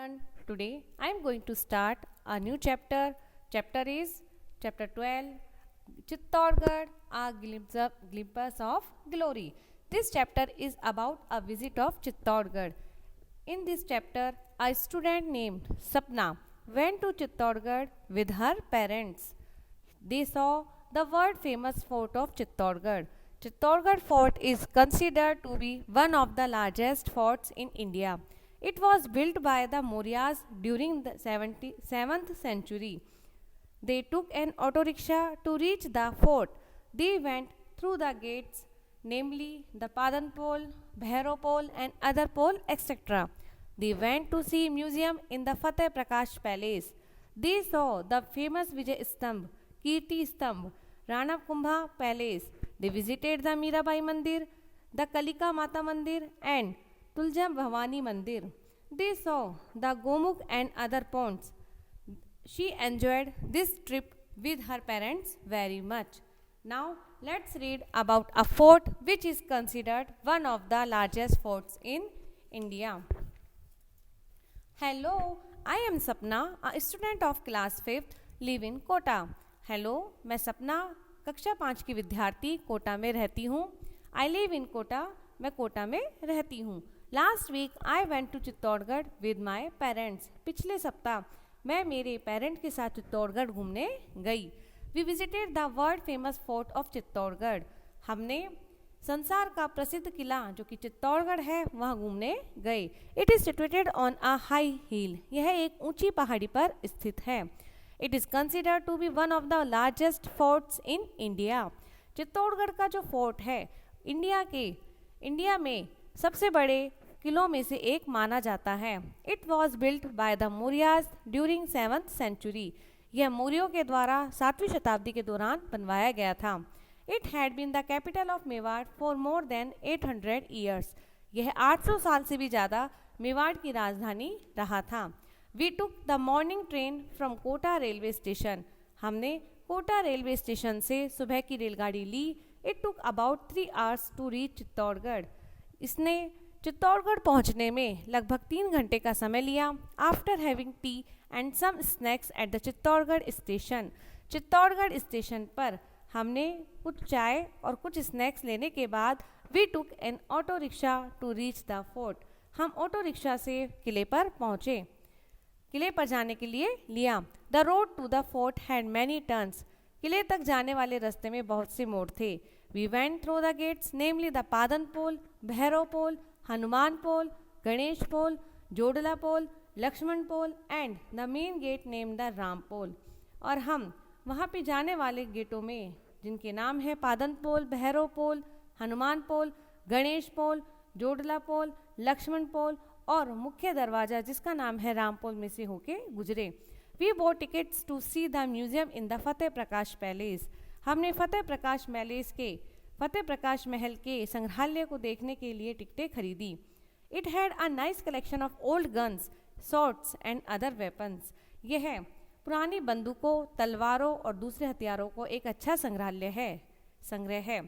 everyone. Today I am going to start a new chapter. Chapter is chapter 12 Chittorgarh, a glimpse of glory. This chapter is about a visit of Chittorgarh. In this chapter, a student named Sapna went to Chittorgarh with her parents. They saw the world famous fort of Chittorgarh. Chittorgarh fort is considered to be one of the largest forts in India. It was built by the Mauryas during the 7th century. They took an auto rickshaw to reach the fort. They went through the gates, namely the Padan Pole, Bhairav Pole, and other pole, etc. They went to see museum in the Fateh Prakash Palace. They saw the famous Vijay Stambh, Kirti Stambh, Rana Kumbha Palace. They visited the Mirabai Mandir, the Kalika Mata Mandir, and Tulja Bhavani Mandir. They saw the Gomukh and other ponds. She enjoyed this trip with her parents very much. Now let's read about a fort which is considered one of the largest forts in India. Hello, I am Sapna, a student of class 5th, live in Kota. Hello, मैं सपना कक्षा 5 की विद्यार्थी कोटा में रहती हूँ. I live in Kota, मैं कोटा में रहती हूँ. Last week I went to Chittorgarh with my parents. पिछले सप्ताह मैं मेरे पेरेंट के साथ चित्तौड़गढ़ घूमने गई. We visited the world famous fort of Chittorgarh. हमने संसार का प्रसिद्ध किला जो कि चित्तौड़गढ़ है वहाँ घूमने गए. It is situated on a high hill. यह एक ऊंची पहाड़ी पर स्थित है. It is considered to be one of the largest forts in India. Chittorgarh का जो फोर्ट है इंडिया में सबसे बड़े किलों में से एक माना जाता है. It was built by the Mauryas during 7th century. यह मौर्यों के द्वारा 7वीं शताब्दी के दौरान बनवाया गया था. It had been the capital of Mewar for more than 800 years. यह 800 साल से भी ज़्यादा मेवाड़ की राजधानी रहा था. We took the morning train from Kota railway station. हमने कोटा रेलवे स्टेशन से सुबह की रेलगाड़ी ली. It took about 3 hours to reach Chittorgarh. इसने चित्तौड़गढ़ पहुंचने में लगभग 3 घंटे का समय लिया. After having tea and some snacks at the Chittorgarh station. Chittorgarh station पर हमने कुछ चाय और कुछ स्नैक्स लेने के बाद we took an auto rickshaw to reach the fort. हम ऑटो रिक्शा से किले पर पहुँचे. किले पर जाने के लिए लिया. The road to the fort had many turns. किले तक जाने वाले रास्ते में बहुत से मोड़ थे. We went through the gates namely the Padan Pol, Bhairav Pol, Hanuman Pol, Ganesh Pol, Jodla Pol, Laxman Pol and the main gate name the Ram Pol. और हम वहाँ पे जाने वाले गेटों में जिनके नाम है पादन पोल, भैरव पोल, हनुमान पोल, गणेश पोल, जोडला पोल, लक्ष्मण पोल और मुख्य दरवाज़ा जिसका नाम है रामपोल में से होके गुजरे. We bought tickets to see the museum in the Fateh Prakash palace. हमने फतेह प्रकाश महल के संग्रहालय को देखने के लिए टिकटें खरीदी. It had a nice collection of old guns, swords and other weapons. यह पुरानी बंदूकों, तलवारों और दूसरे हथियारों को एक अच्छा संग्रह है.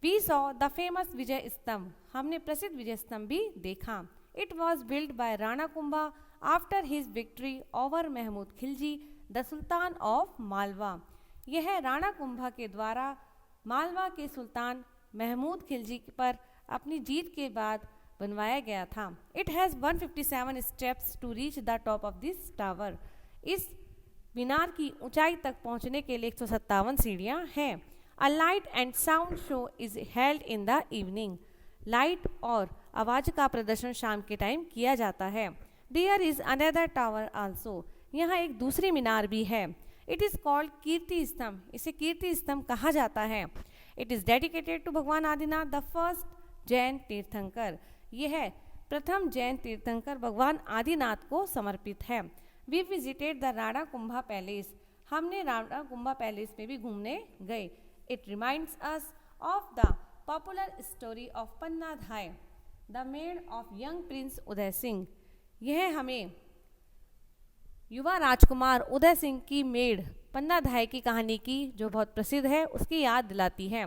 वी सॉ द फेमस विजय स्तंभ. हमने प्रसिद्ध विजय स्तंभ भी देखा. It was built by Rana Kumbha after his victory over Mahmud Khilji, the Sultan of Malwa. यह राणा कुंभा के द्वारा मालवा के सुल्तान महमूद खिलजी पर अपनी जीत के बाद बनवाया गया था. It has 157 steps to reach the top of this tower. इस मीनार की ऊंचाई तक पहुंचने के लिए 157 सीढ़ियां हैं. A light and sound show is held in the evening. Light और आवाज़ का प्रदर्शन शाम के टाइम किया जाता है. There is another tower also. यहाँ एक दूसरी मीनार भी है. इट इज़ कॉल्ड कीर्ति स्तंभ. इसे कीर्ति स्तंभ कहा जाता है. इट इज़ डेडिकेटेड टू भगवान आदिनाथ द फर्स्ट जैन तीर्थंकर. यह प्रथम जैन तीर्थंकर भगवान आदिनाथ को समर्पित है. We visited the Rana Kumbha palace. हमने राणा कुंभा पैलेस में भी घूमने गए. It reminds us of the popular story of Panna Dhai, the maid of young prince Uday Singh. यह हमें युवा राजकुमार उदय सिंह की मेड पन्ना धाय की कहानी की जो बहुत प्रसिद्ध है उसकी याद दिलाती है.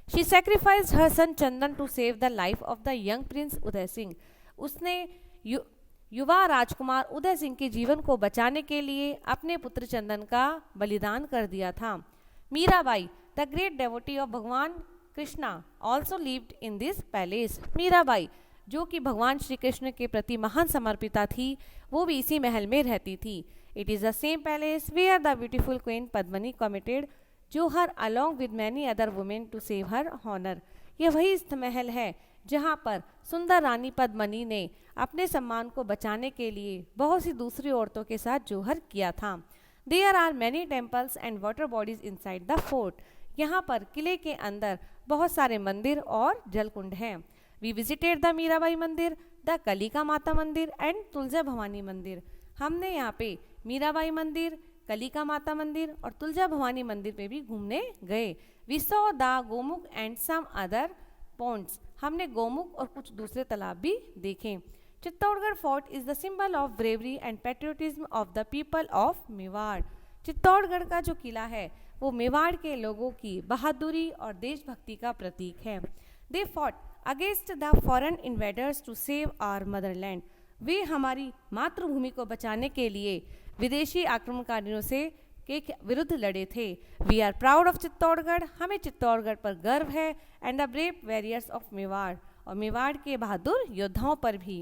She sacrificed her son Chandan to save the life of the young prince Uday Singh. उसने युवा राजकुमार उदय सिंह के जीवन को बचाने के लिए अपने पुत्र चंदन का बलिदान कर दिया था। Meerabai, the great devotee of Bhagwan Krishna, also lived in this palace. Meerabai, जो कि भगवान श्री कृष्ण के प्रति महान समर्पिता थी, वो भी इसी महल में रहती थी। It is the same palace where the beautiful queen Padmini committed jauhar along with many other women to save her honour. यह वही महल है जहाँ पर सुंदर रानी पद्मिनी ने अपने सम्मान को बचाने के लिए बहुत सी दूसरी औरतों के साथ जोहर किया था। There are many temples and water bodies inside the fort. यहाँ पर किले के अंदर बहुत सारे मंदिर और जलकुंड हैं। वी विजिटेड द मीराबाई मंदिर, द कलिका माता मंदिर एंड तुलजा भवानी मंदिर। हमने यहाँ पे मीराबाई मंदिर, कलिका माता मंदिर और तुलजा भवानी मंदिर पे भी घूमने गए। We saw the Gomukh and some other ponds. हमने गोमुख और कुछ दूसरे तालाब भी देखे। Chittorgarh fort is the symbol of bravery and patriotism of the people of Mewar. Chittorgarh का जो किला है वो मेवाड़ के लोगों की बहादुरी और देशभक्ति का प्रतीक है। They fought against the foreign invaders to save our motherland. वे हमारी मातृभूमि को बचाने के लिए विदेशी आक्रमणकारियों से के विरुद्ध लड़े थे। We are proud of Chittorgarh. हमें चित्तौड़गढ़ पर गर्व है। And the brave warriors of Mewar, और मेवाड़ के बहादुर योद्धाओं पर भी।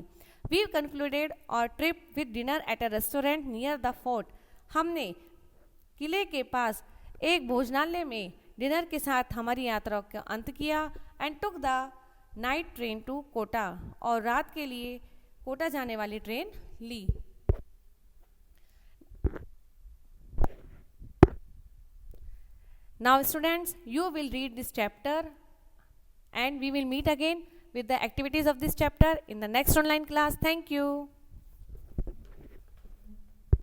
We concluded our trip with dinner at a restaurant near the fort. हमने किले के पास एक भोजनालय में डिनर के साथ हमारी यात्रा का अंत किया। And took the night train to Kota, और रात के लिए कोटा जाने वाली ट्रेन ली। Now students, you will read this chapter and we will meet again with the activities of this chapter in the next online class. Thank you.